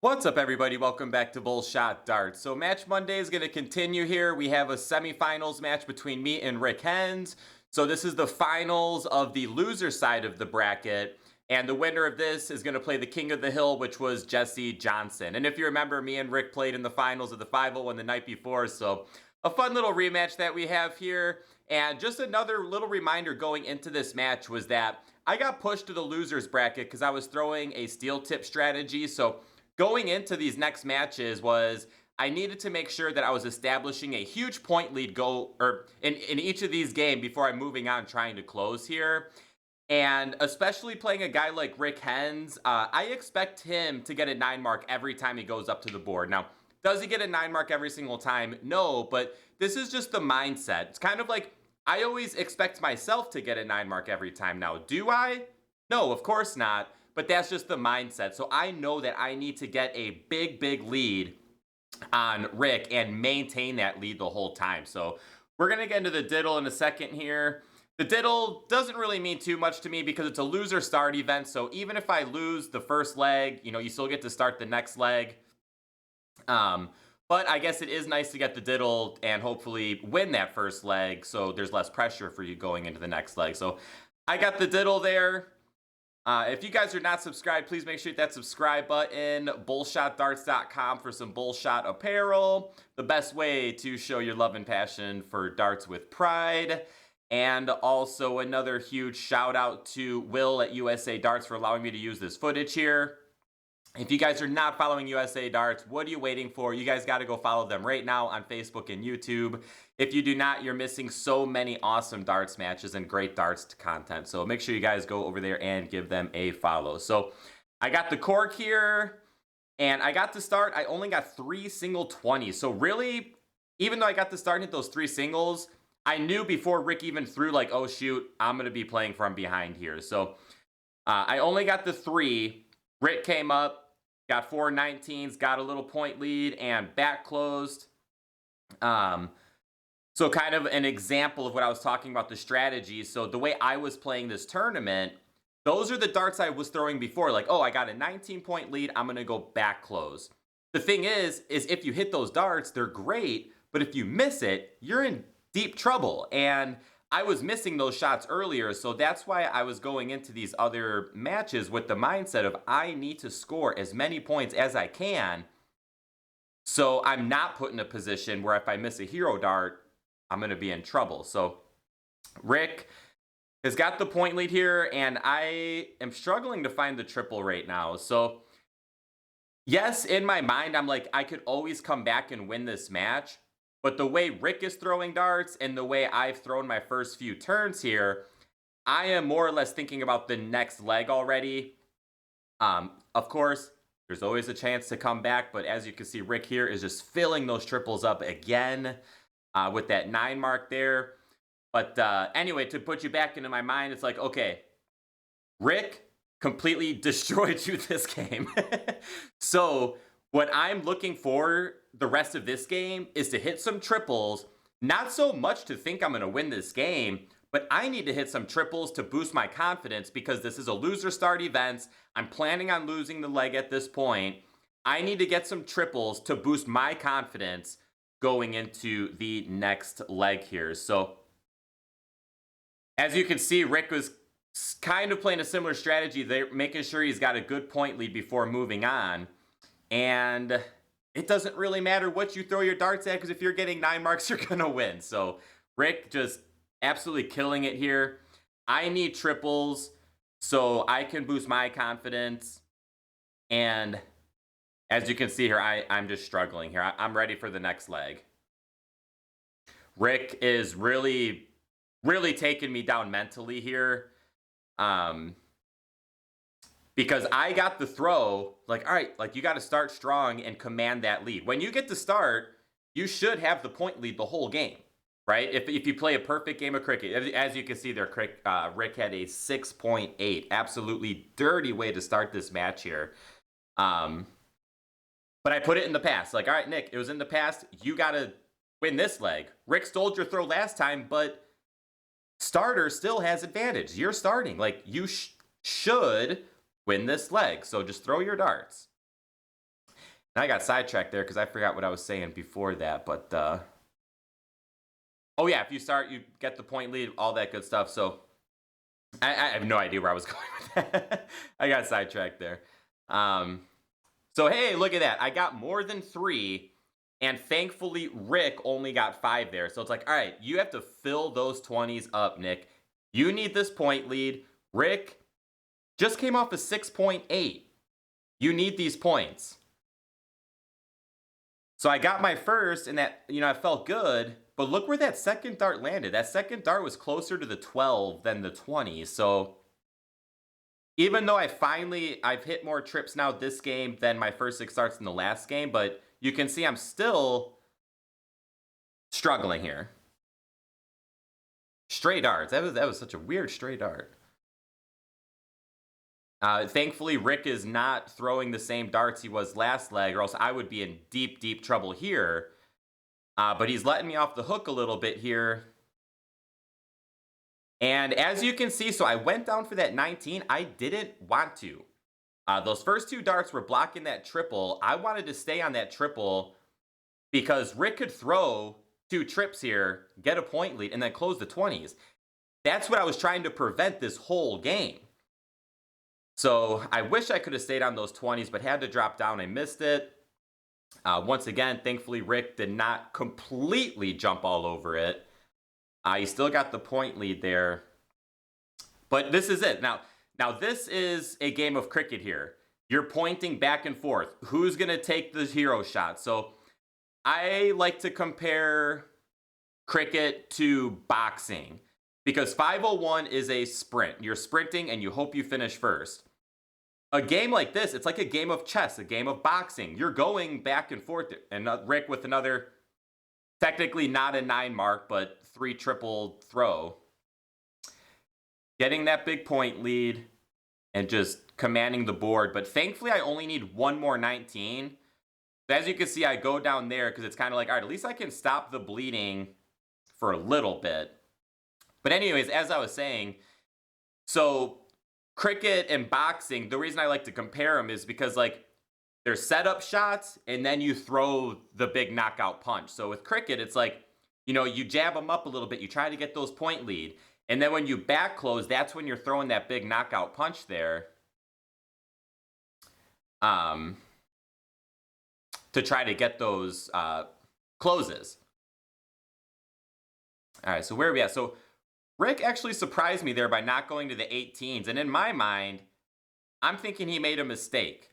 What's up, everybody? Welcome back to Bullshot Darts. So Match Monday is going to continue here. We have a semifinals match between me and Rick Henze. So this is the finals of the loser side of the bracket. And the winner of this is going to play the King of the Hill, which was Jesse Johnson. And if you remember, me and Rick played in the finals of the 501 the night before. So a fun little rematch that we have here. And just another little reminder going into this match was that I got pushed to the losers bracket because I was throwing a steel tip strategy. So going into these next matches was I needed to make sure that I was establishing a huge point lead in each of these games before I'm moving on trying to close here. And especially playing a guy like Rick Henze, I expect him to get a 9 mark every time he goes up to the board. Now, does he get a 9 mark every single time? No, but this is just the mindset. It's kind of like I always expect myself to get a 9 mark every time. Now, do I? No, of course not. But that's just the mindset. So I know that I need to get a big lead on Rick and maintain that lead the whole time. So we're going to get into the diddle in a second here. The diddle doesn't really mean too much to me because it's a loser start event. So even if I lose the first leg, you still get to start the next leg. But I guess it is nice to get the diddle and hopefully win that first leg. So there's less pressure for you going into the next leg. So I got the diddle there. If you guys are not subscribed, please make sure you hit that subscribe button. Bullshotdarts.com for some Bullshot apparel. The best way to show your love and passion for darts with pride. And also another huge shout out to Will at USA Darts for allowing me to use this footage here. If you guys are not following USA Darts, what are you waiting for? You guys got to go follow them right now on Facebook and YouTube. If you do not, you're missing so many awesome darts matches and great darts content. So make sure you guys go over there and give them a follow. So I got the cork here, and I got to start. I only got 3 single 20s. So really, even though I got to start and hit those 3 singles, I knew before Rick even threw, like, oh, shoot, I'm going to be playing from behind here. So I only got the 3. Rick came up, got 4 19s, got a little point lead, and back closed. So kind of an example of what I was talking about, the strategy. So the way I was playing this tournament, those are the darts I was throwing before. Like, oh, I got a 19-point lead. I'm going to go back close. The thing is if you hit those darts, they're great. But if you miss it, you're in deep trouble. And I was missing those shots earlier. So that's why I was going into these other matches with the mindset of I need to score as many points as I can. So I'm not put in a position where if I miss a hero dart, I'm going to be in trouble. So Rick has got the point lead here, and I am struggling to find the triple right now. So yes, in my mind, I'm like, I could always come back and win this match. But the way Rick is throwing darts and the way I've thrown my first few turns here, I am more or less thinking about the next leg already. Of course, there's always a chance to come back. But as you can see, Rick here is just filling those triples up again. With that 9 mark there. But anyway, to put you back into my mind, it's like, okay, Rick completely destroyed you this game. So what I'm looking for the rest of this game is to hit some triples, not so much to think I'm going to win this game, but I need to hit some triples to boost my confidence because this is a loser start event. I'm planning on losing the leg at this point. I need to get some triples to boost my confidence going into the next leg here. So as you can see, Rick was kind of playing a similar strategy there, making sure he's got a good point lead before moving on. And it doesn't really matter what you throw your darts at, because if you're getting 9 marks, you're going to win. So Rick just absolutely killing it here. I need triples so I can boost my confidence. And as you can see here, I'm just struggling here. I'm ready for the next leg. Rick is really taking me down mentally here. Because I got the throw, like, all right, like you got to start strong and command that lead. When you get to start, you should have the point lead the whole game, right? If you play a perfect game of cricket, as you can see there, Rick had a 6.8. Absolutely dirty way to start this match here. But I put it in the past. Like, all right, Nick, it was in the past. You got to win this leg. Rick stole your throw last time, but starter still has advantage. You're starting. Like, you should win this leg. So just throw your darts. I got sidetracked there because I forgot what I was saying before that. But, oh yeah, if you start, you get the point lead, all that good stuff. So I have no idea where I was going with that. I got sidetracked there. So hey, look at that. I got more than 3. And thankfully, Rick only got 5 there. So it's like, all right, you have to fill those 20s up, Nick. You need this point lead. Rick just came off a 6.8. You need these points. So I got my first, and that, you know, I felt good. But look where that second dart landed. That second dart was closer to the 12 than the 20. So even though I've hit more trips now this game than my first 6 darts in the last game, but you can see I'm still struggling here. Stray darts. That was such a weird stray dart. Thankfully, Rick is not throwing the same darts he was last leg, or else I would be in deep, deep trouble here. But he's letting me off the hook a little bit here. And as you can see, so I went down for that 19. I didn't want to. Those first 2 darts were blocking that triple. I wanted to stay on that triple because Rick could throw 2 trips here, get a point lead, and then close the 20s. That's what I was trying to prevent this whole game. So I wish I could have stayed on those 20s, but had to drop down. I missed it. Once again, thankfully, Rick did not completely jump all over it. He still got the point lead there. But this is it. Now, this is a game of cricket here. You're pointing back and forth. Who's going to take the hero shot? So I like to compare cricket to boxing because 501 is a sprint. You're sprinting and you hope you finish first. A game like this, it's like a game of chess, a game of boxing. You're going back and forth. And Rick with another, technically not a 9 mark, but 3 triple throw. Getting that big point lead and just commanding the board. But thankfully, I only need 1 more 19. So as you can see, I go down there because it's kind of like, all right, at least I can stop the bleeding for a little bit. But anyways, as I was saying, so cricket and boxing, the reason I like to compare them is because, like, there's setup shots and then you throw the big knockout punch. So with cricket, it's like, you know, you jab them up a little bit. You try to get those point lead. And then when you back close, that's when you're throwing that big knockout punch there. To try to get those closes. All right, so where are we at? So Rick actually surprised me there by not going to the 18s. And in my mind, I'm thinking he made a mistake.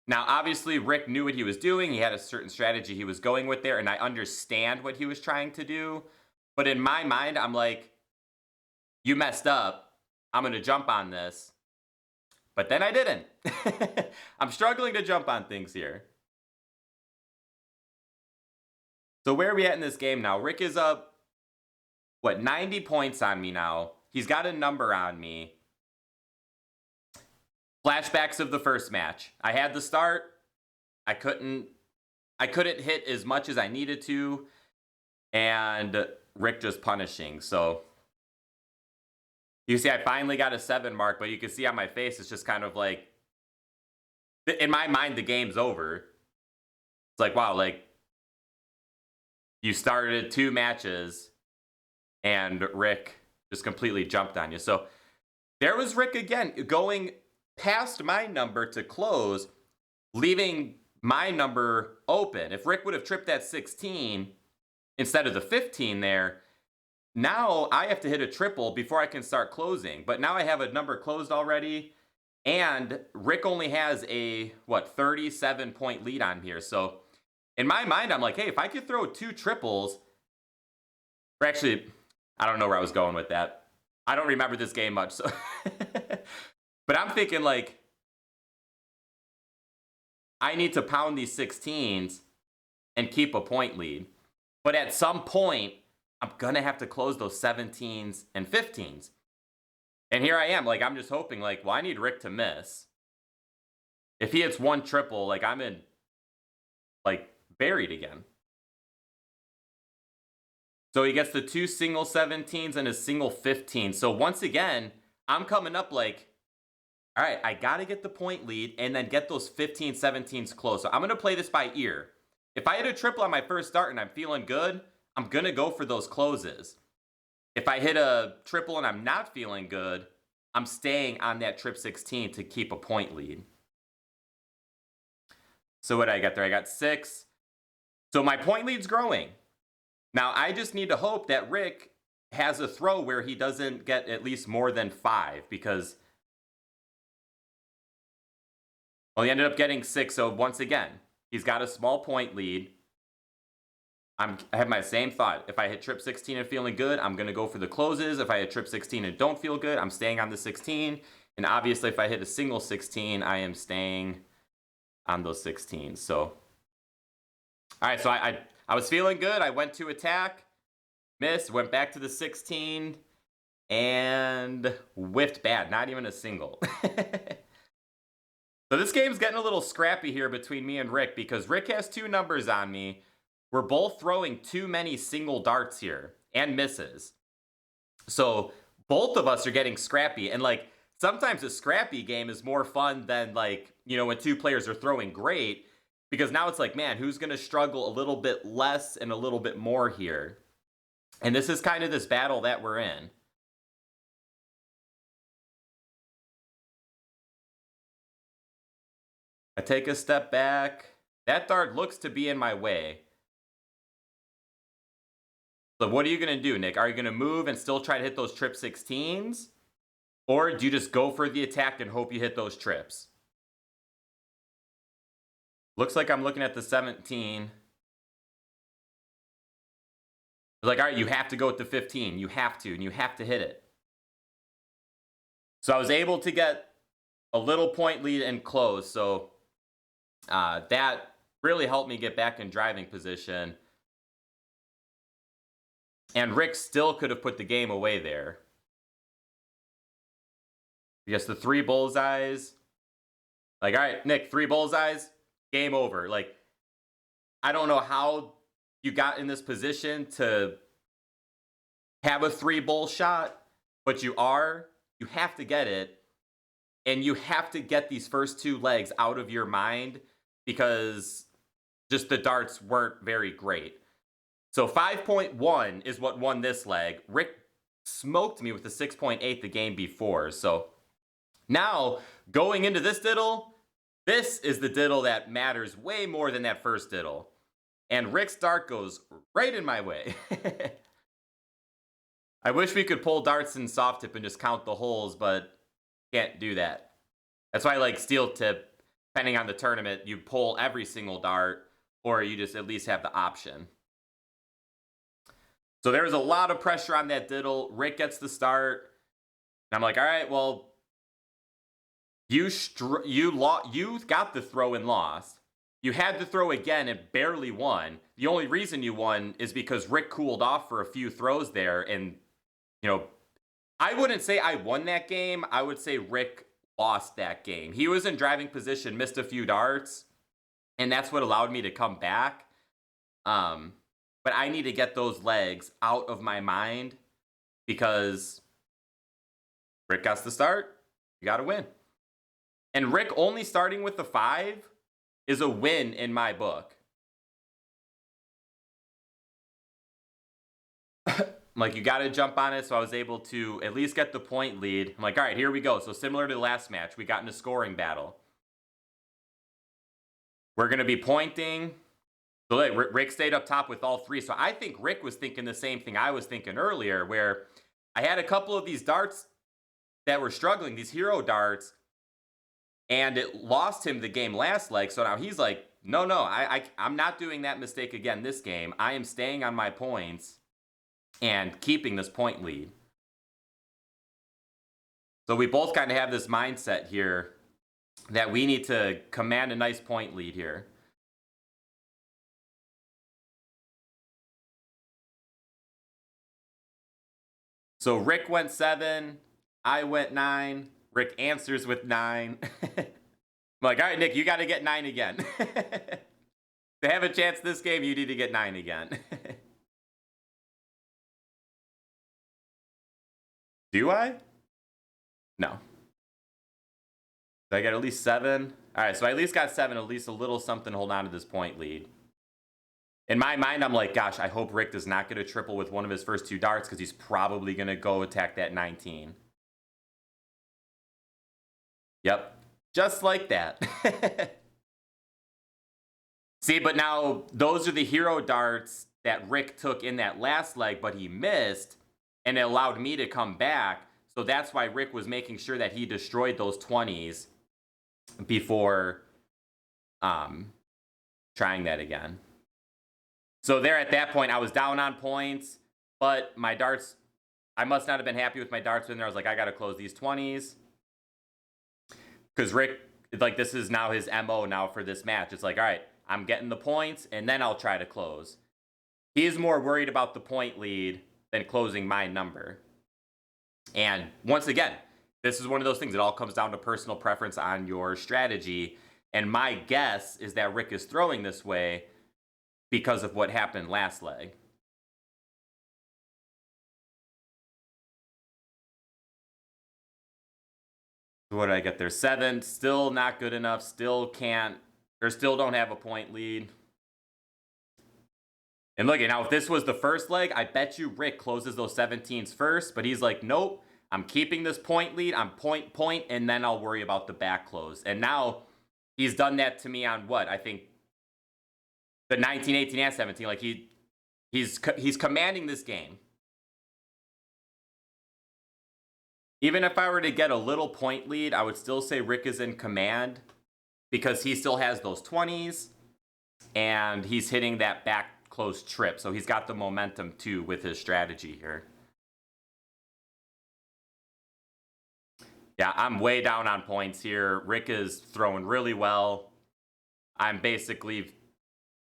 Now, obviously, Rick knew what he was doing. He had a certain strategy he was going with there, and I understand what he was trying to do. But in my mind, I'm like, you messed up. I'm going to jump on this. But then I didn't. I'm struggling to jump on things here. So where are we at in this game now? Rick is up, what, 90 points on me now. He's got a number on me. Flashbacks of the first match. I had the start. I couldn't hit as much as I needed to. And Rick just punishing. So you see, I finally got a 7 mark, but you can see on my face, it's just kind of like, in my mind, the game's over. It's like, wow, like, you started 2 matches, and Rick just completely jumped on you. So there was Rick again, going past my number to close, leaving my number open. If Rick would have tripped that 16 instead of the 15 there, now I have to hit a triple before I can start closing. But now I have a number closed already, and Rick only has a, what, 37-point lead on here. So in my mind, I'm like, hey, if I could throw 2 triples, or actually, I don't know where I was going with that. I don't remember this game much, so. But I'm thinking, like, I need to pound these 16s and keep a point lead. But at some point, I'm going to have to close those 17s and 15s. And here I am, like, I'm just hoping, like, well, I need Rick to miss. If he hits 1 triple, like, I'm in, like, buried again. So he gets the 2 single 17s and a single 15. So once again, I'm coming up, like, All right, I got to get the point lead and then get those 15, 17s close. So I'm going to play this by ear. If I hit a triple on my first dart and I'm feeling good, I'm going to go for those closes. If I hit a triple and I'm not feeling good, I'm staying on that trip 16 to keep a point lead. So what did I get there? I got 6. So my point lead's growing. Now I just need to hope that Rick has a throw where he doesn't get at least more than 5, because well, he ended up getting 6. So once again, he's got a small point lead. I have my same thought. If I hit trip 16 and feeling good, I'm going to go for the closes. If I hit trip 16 and don't feel good, I'm staying on the 16. And obviously, if I hit a single 16, I am staying on those 16s. So, all right, so I was feeling good. I went to attack, missed, went back to the 16, and whiffed bad. Not even a single. So this game's getting a little scrappy here between me and Rick, because Rick has 2 numbers on me. We're both throwing too many single darts here and misses. So both of us are getting scrappy. And like, sometimes a scrappy game is more fun than, like, you know, when 2 players are throwing great, because now it's like, man, who's going to struggle a little bit less and a little bit more here? And this is kind of this battle that we're in. I take a step back. That dart looks to be in my way. So what are you going to do, Nick? Are you going to move and still try to hit those trip 16s? Or do you just go for the attack and hope you hit those trips? Looks like I'm looking at the 17. Like, all right, you have to go with the 15. You have to, and you have to hit it. So I was able to get a little point lead and close. So that really helped me get back in driving position. And Rick still could have put the game away there. Because the 3 bullseyes. Like, all right, Nick, 3 bullseyes, game over. Like, I don't know how you got in this position to have a 3 bull shot, but you have to get it. And you have to get these first 2 legs out of your mind, because just the darts weren't very great. So 5.1 is what won this leg. Rick smoked me with a 6.8 the game before. So now, going into this diddle, this is the diddle that matters way more than that first diddle. And Rick's dart goes right in my way. I wish we could pull darts in soft tip and just count the holes, but can't do that. That's why, like, steel tip, depending on the tournament, you pull every single dart, or you just at least have the option. So there was a lot of pressure on that diddle. Rick gets the start. And I'm like, all right, well, you got the throw and lost. You had to throw again and barely won. The only reason you won is because Rick cooled off for a few throws there. And, you know, I wouldn't say I won that game. I would say Rick lost that game. He was in driving position, missed a few darts, and that's what allowed me to come back. But I need to get those legs out of my mind, because Rick got the start. You got to win. And Rick only starting with the 5 is a win in my book. I'm like, you got to jump on it. So I was able to at least get the point lead. I'm like, all right, here we go. So similar to the last match, we got in a scoring battle. We're going to be pointing. So Rick stayed up top with all 3. So I think Rick was thinking the same thing I was thinking earlier, where I had a couple of these darts that were struggling, these hero darts, and it lost him the game last leg. So now he's like, no, I'm not doing that mistake again this game. I am staying on my points and keeping this point lead. So we both kind of have this mindset here that we need to command a nice point lead here. So Rick went 7, I went 9, Rick answers with 9. I'm like, all right, Nick, you got to get 9 again. To have a chance this game, you need to get 9 again. Do I? No. I get at least 7? All right, so I at least got 7, at least a little something to hold on to this point lead. In my mind, I'm like, gosh, I hope Rick does not get a triple with one of his first 2 darts because he's probably going to go attack that 19. Yep, just like that. See, but now those are the hero darts that Rick took in that last leg, but he missed, and it allowed me to come back. So that's why Rick was making sure that he destroyed those 20s before trying that again. So there at that point, I was down on points, but my darts, I must not have been happy with my darts in there. I was like, I got to close these 20s. Because Rick, like, this is now his MO now for this match. It's like, all right, I'm getting the points, and then I'll try to close. He's more worried about the point lead than closing my number. And once again, this is one of those things. It all comes down to personal preference on your strategy. And my guess is that Rick is throwing this way because of what happened last leg. What did I get there? 7. Still not good enough. Still can't, or still don't have a point lead. And look, now if this was the first leg, I bet you Rick closes those 17s first. But he's like, nope, I'm keeping this point lead. I'm point, and then I'll worry about the back close. And now he's done that to me on what? I think the 19, 18, and 17. Like he's commanding this game. Even if I were to get a little point lead, I would still say Rick is in command because he still has those 20s and he's hitting that back close trip. So he's got the momentum too with his strategy here. Yeah, I'm way down on points here. Rick is throwing really well. I'm basically,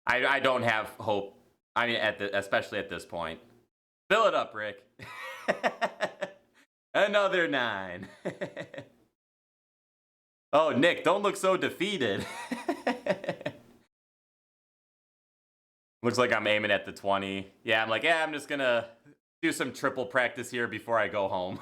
I don't have hope. I mean, especially at this point. Fill it up, Rick. Another 9. Oh, Nick, don't look so defeated. Looks like I'm aiming at the 20. Yeah, I'm like, yeah, I'm just gonna do some triple practice here before I go home.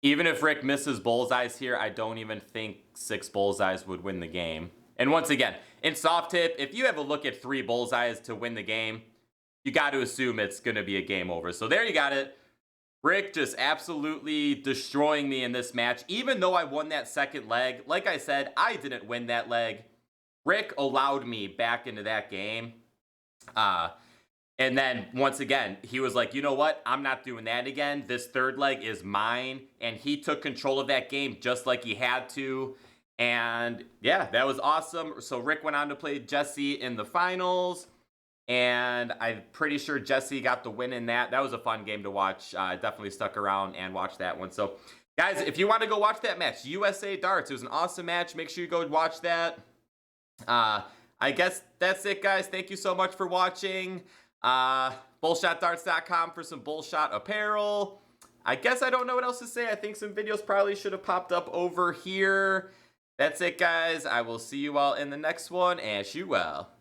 Even if Rick misses bullseyes here, I don't even think 6 bullseyes would win the game. And once again, in soft tip, if you have a look at 3 bullseyes to win the game, you got to assume it's going to be a game over. So there you got it. Rick just absolutely destroying me in this match. Even though I won that second leg, like I said, I didn't win that leg. Rick allowed me back into that game. And then, once again, he was like, you know what? I'm not doing that again. This third leg is mine. And he took control of that game just like he had to. And, yeah, that was awesome. So, Rick went on to play Jesse in the finals. And I'm pretty sure Jesse got the win in that. That was a fun game to watch. Definitely stuck around and watched that one. So, guys, if you want to go watch that match, USA Darts, it was an awesome match. Make sure you go watch that. I guess that's it, guys. Thank you so much for watching. BullshotDarts.com for some Bullshot apparel. I guess I don't know what else to say. I think some videos probably should have popped up over here. That's it, guys. I will see you all in the next one, and shoot well.